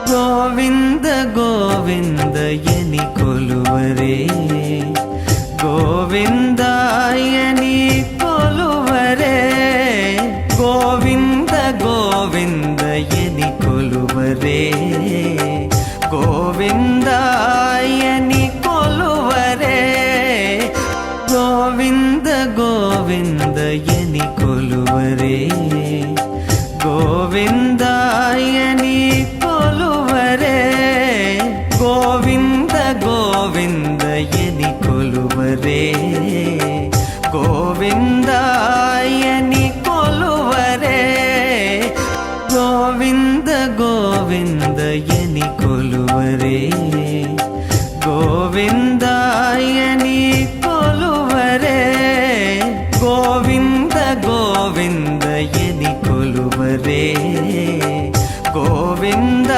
ಗೋವಿಂದ ಗೋವಿಂದ ಎನಿ ಕೊಲುವರೇ ಗೋವಿಂದ ಎನಿ ಕೊಲುವರೇ ಗೋವಿಂದ ಗೋವಿಂದ ಎನಿ ಕೊಲುವರೇ ಗೋವಿಂದ ಎನಿ ಕೊಲುವರೇ ಗೋವಿಂದ ಗೋವಿಂದ ಎನಿ ಕೊಲುವರೇ ಗೋವಿಂದ ಎನಿ ಕೊಲುವರೇ ಗೋವಿಂದ ಗೋವಿಂದ ಎನಿ ಕೊಲುವರೇ ಗೋವಿಂದ ಎನಿ ಕೊಲುವರೇ ಗೋವಿಂದ ಗೋವಿಂದ ಎನಿ ಕೊಲುವರೇ ಗೋವಿಂದ ಎನಿ ಕೊಲುವರೇ ಗೋವಿಂದ ಗೋವಿಂದ ಎನಿ ಕೊಲುವರೇ ಗೋವಿಂದ